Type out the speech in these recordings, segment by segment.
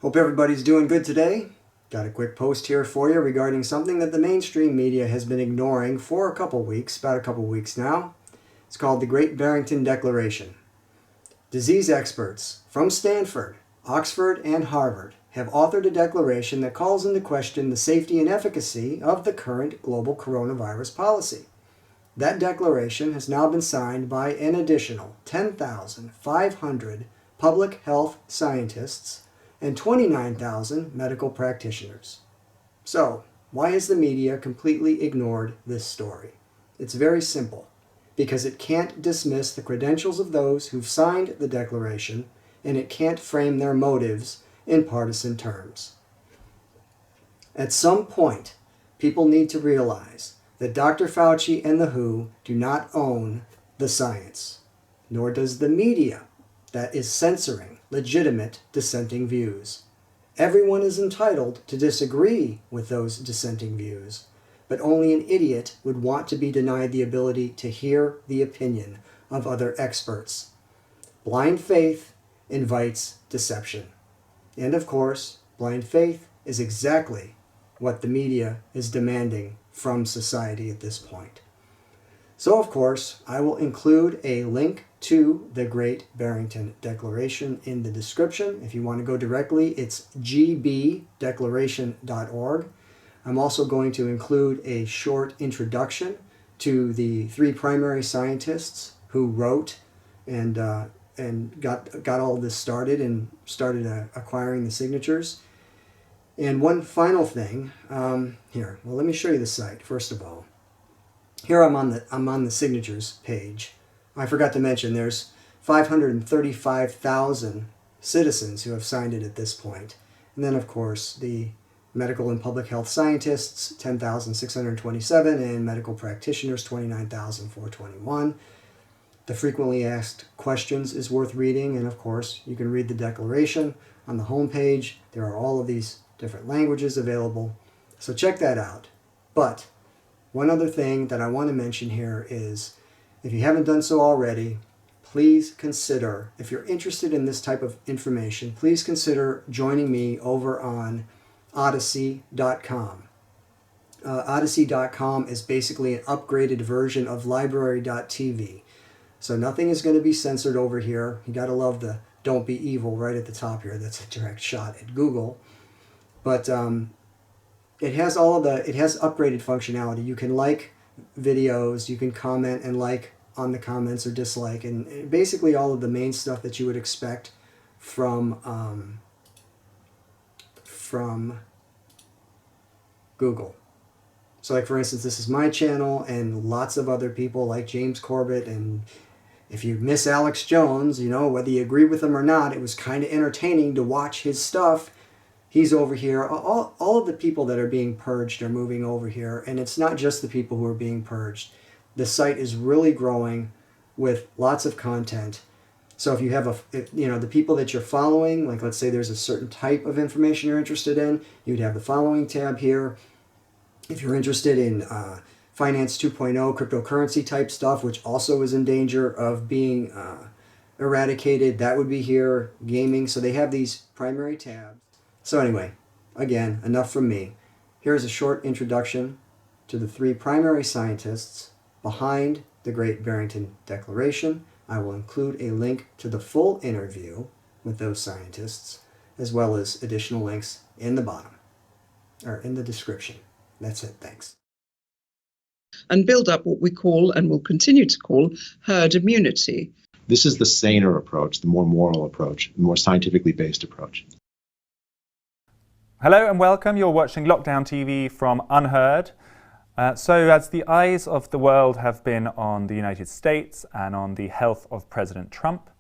Hope everybody's doing good today. Got a quick post here for you regarding something that the mainstream media has been ignoring for about a couple weeks now. It's called the Great Barrington Declaration. Disease experts from Stanford, Oxford, and Harvard have authored a declaration that calls into question the safety and efficacy of the current global coronavirus policy. That declaration has now been signed by an additional 10,500 public health scientists and 29,000 medical practitioners. So, why has the media completely ignored this story? It's very simple. Because it can't dismiss the credentials of those who've signed the declaration, and it can't frame their motives in partisan terms. At some point, people need to realize that Dr. Fauci and the WHO do not own the science, nor does the media that is censoring legitimate dissenting views. Everyone is entitled to disagree with those dissenting views, but only an idiot would want to be denied the ability to hear the opinion of other experts. Blind faith invites deception. And of course, blind faith is exactly what the media is demanding from society at this point. So of course, I will include a link to the Great Barrington Declaration in the description. If you want to go directly, it's gbdeclaration.org. I'm also going to include a short introduction to the three primary scientists who wrote and got all of this started and started acquiring the signatures. And one final thing, here. Well, let me show you the site first of all. Here I'm on the signatures page. I forgot to mention there's 535,000 citizens who have signed it at this point. And then of course the medical and public health scientists, 10,627, and medical practitioners, 29,421. The frequently asked questions is worth reading, and of course, you can read the declaration on the homepage. There are all of these different languages available, so check that out. But one other thing that I want to mention here is, if you haven't done so already, please consider, if you're interested in this type of information, please consider joining me over on Odyssey.com. Odyssey.com is basically an upgraded version of Library.tv. So nothing is going to be censored over here. You got to love the "Don't be evil" right at the top here. That's a direct shot at Google. But it has upgraded functionality. You can like videos, you can comment and like on the comments or dislike, and basically all of the main stuff that you would expect from Google. So like for instance, this is my channel and lots of other people like James Corbett, and if you miss Alex Jones, you know, whether you agree with him or not, it was kind of entertaining to watch his stuff. He's over here. All of the people that are being purged are moving over here, and it's not just the people who are being purged. The site is really growing with lots of content. So if you have the people that you're following, like let's say there's a certain type of information you're interested in, you'd have the following tab here. If you're interested in Finance 2.0, cryptocurrency type stuff, which also is in danger of being eradicated, that would be here. Gaming, so they have these primary tabs. So anyway, again, enough from me. Here's a short introduction to the three primary scientists behind the Great Barrington Declaration. I will include a link to the full interview with those scientists, as well as additional links in the bottom, or in the description. That's it. Thanks. And build up what we call, and will continue to call, herd immunity. This is the saner approach, the more moral approach, the more scientifically based approach. Hello and welcome. You're watching Lockdown TV from Unheard. So as the eyes of the world have been on the United States and on the health of President Trump,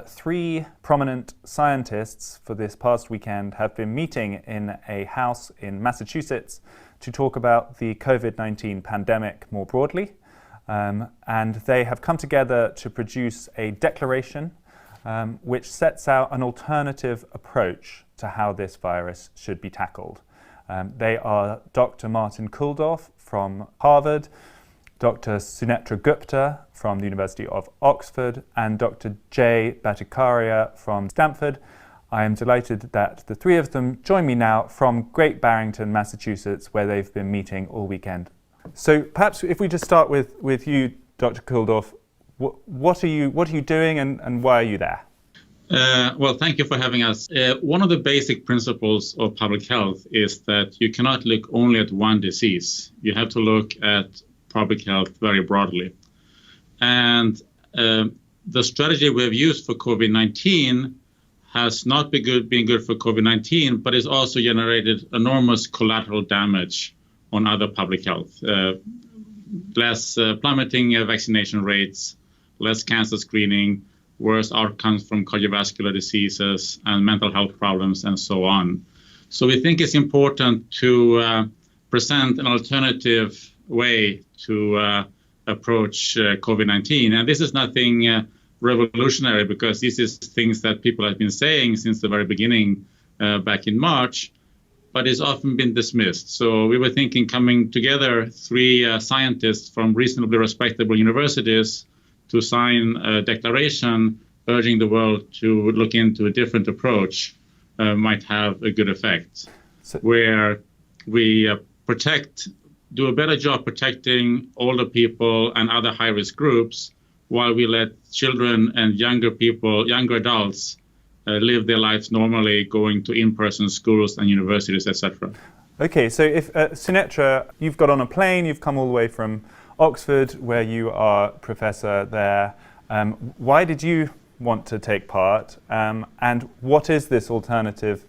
three prominent scientists for this past weekend have been meeting in a house in Massachusetts to talk about the COVID-19 pandemic more broadly. And they have come together to produce a declaration which sets out an alternative approach to how this virus should be tackled. They are Dr. Martin Kulldorff from Harvard, Dr. Sunetra Gupta from the University of Oxford, and Dr. Jay Bhattacharya from Stanford. I am delighted that the three of them join me now from Great Barrington, Massachusetts, where they've been meeting all weekend. So perhaps if we just start with you, Dr. Kulldorff, what are you doing and why are you there? Well, thank you for having us. One of the basic principles of public health is that you cannot look only at one disease. You have to look at public health very broadly. And the strategy we have used for COVID-19 has not been good for COVID-19, but it's also generated enormous collateral damage on other public health. Less plummeting vaccination rates, less cancer screening, worse outcomes from cardiovascular diseases and mental health problems, and so on. So we think it's important to present an alternative way to approach COVID-19. And this is nothing revolutionary, because this is things that people have been saying since the very beginning back in March, but it's often been dismissed. So we were thinking, coming together, three scientists from reasonably respectable universities to sign a declaration urging the world to look into a different approach might have a good effect, where we do a better job protecting older people and other high-risk groups, while we let children and younger adults live their lives normally, going to in-person schools and universities, etc. Okay, so if Sunetra, you've got on a plane, you've come all the way from Oxford, where you are professor there. Why did you want to take part, and what is this alternative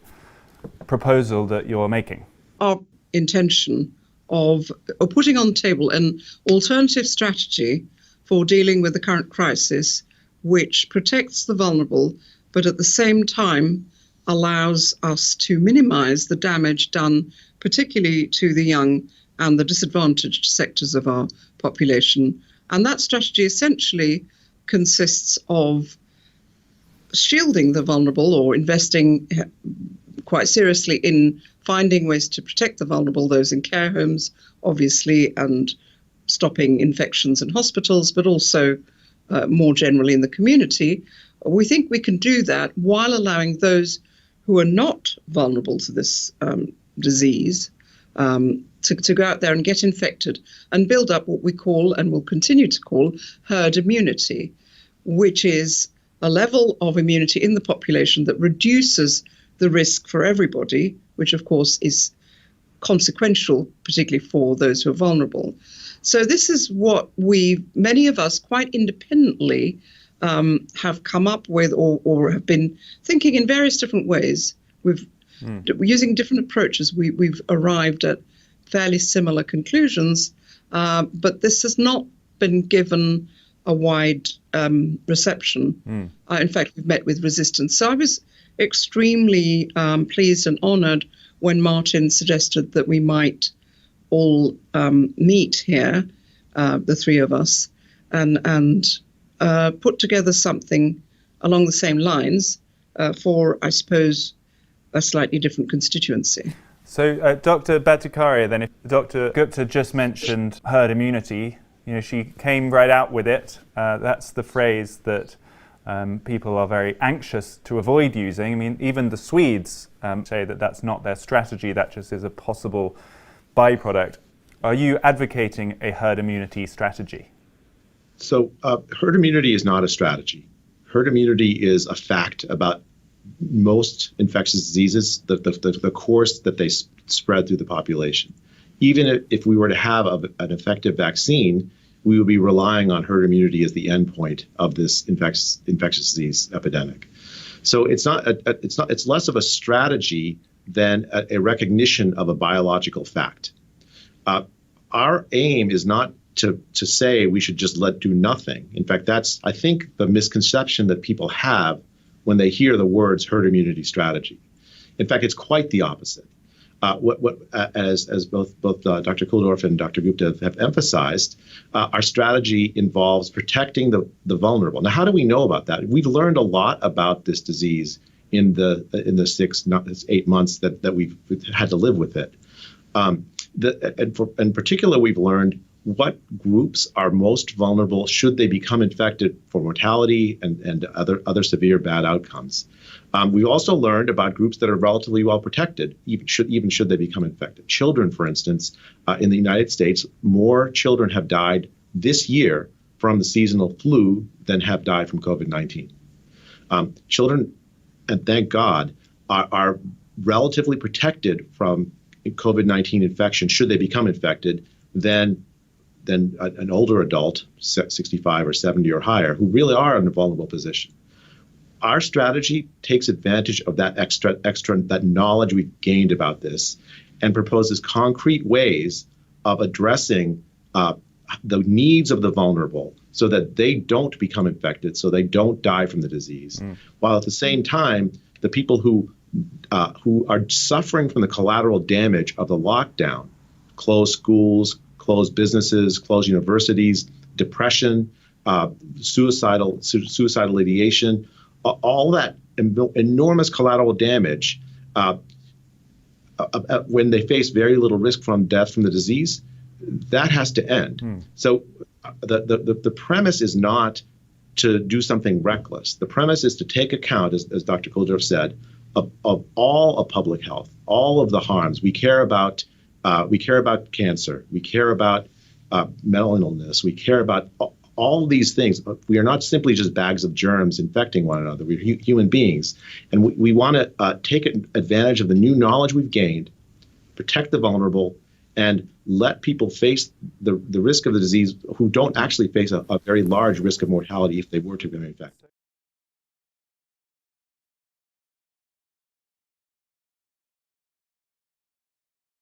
proposal that you're making? Our intention of putting on the table an alternative strategy for dealing with the current crisis, which protects the vulnerable, but at the same time allows us to minimize the damage done particularly to the young and the disadvantaged sectors of our population. And that strategy essentially consists of shielding the vulnerable, or investing quite seriously in finding ways to protect the vulnerable, those in care homes, obviously, and stopping infections in hospitals, but also more generally in the community. We think we can do that while allowing those who are not vulnerable to this disease to go out there and get infected and build up what we call, and will continue to call, herd immunity, which is a level of immunity in the population that reduces the risk for everybody, which of course is consequential, particularly for those who are vulnerable. So this is what many of us quite independently have come up with, or have been thinking in various different ways. Using different approaches, we've arrived at fairly similar conclusions, but this has not been given a wide reception. In fact, we've met with resistance. So I was extremely pleased and honored when Martin suggested that we might all meet here, the three of us, and put together something along the same lines for, I suppose, a slightly different constituency. So, Dr. Bhattacharya, then, if Dr. Gupta just mentioned herd immunity, she came right out with it. That's the phrase that people are very anxious to avoid using. I mean, even the Swedes say that that's not their strategy, that just is a possible byproduct. Are you advocating a herd immunity strategy? So herd immunity is not a strategy. Herd immunity is a fact about most infectious diseases, the course that they spread through the population. Even if we were to have an effective vaccine, we would be relying on herd immunity as the endpoint of this infectious disease epidemic. So it's less of a strategy than a recognition of a biological fact. Our aim is not to say we should just do nothing. In fact, that's, I think, the misconception that people have when they hear the words herd immunity strategy. In fact, it's quite the opposite. As both Dr. Kulldorff and Dr. Gupta have emphasized, our strategy involves protecting the vulnerable. Now, how do we know about that? We've learned a lot about this disease in the 8 months that we've had to live with it. In particular, we've learned what groups are most vulnerable should they become infected for mortality and other severe bad outcomes. We also learned about groups that are relatively well protected, even should they become infected. Children, for instance, in the United States, more children have died this year from the seasonal flu than have died from COVID-19. Children, and thank God, are relatively protected from COVID-19 infection should they become infected than an older adult, 65 or 70 or higher, who really are in a vulnerable position. Our strategy takes advantage of that extra that knowledge we've gained about this and proposes concrete ways of addressing the needs of the vulnerable so that they don't become infected, so they don't die from the disease, while at the same time, the people who are suffering from the collateral damage of the lockdown, closed schools, closed businesses, closed universities, depression, suicidal ideation, all that enormous collateral damage when they face very little risk from death from the disease, that has to end. So the premise is not to do something reckless. The premise is to take account, as Dr. Kulldorff said, of all of public health, all of the harms. We care about cancer. We care about mental illness. We care about all these things. We are not simply just bags of germs infecting one another. We're human beings. And we want to take advantage of the new knowledge we've gained, protect the vulnerable, and let people face the risk of the disease who don't actually face a very large risk of mortality if they were to be infected.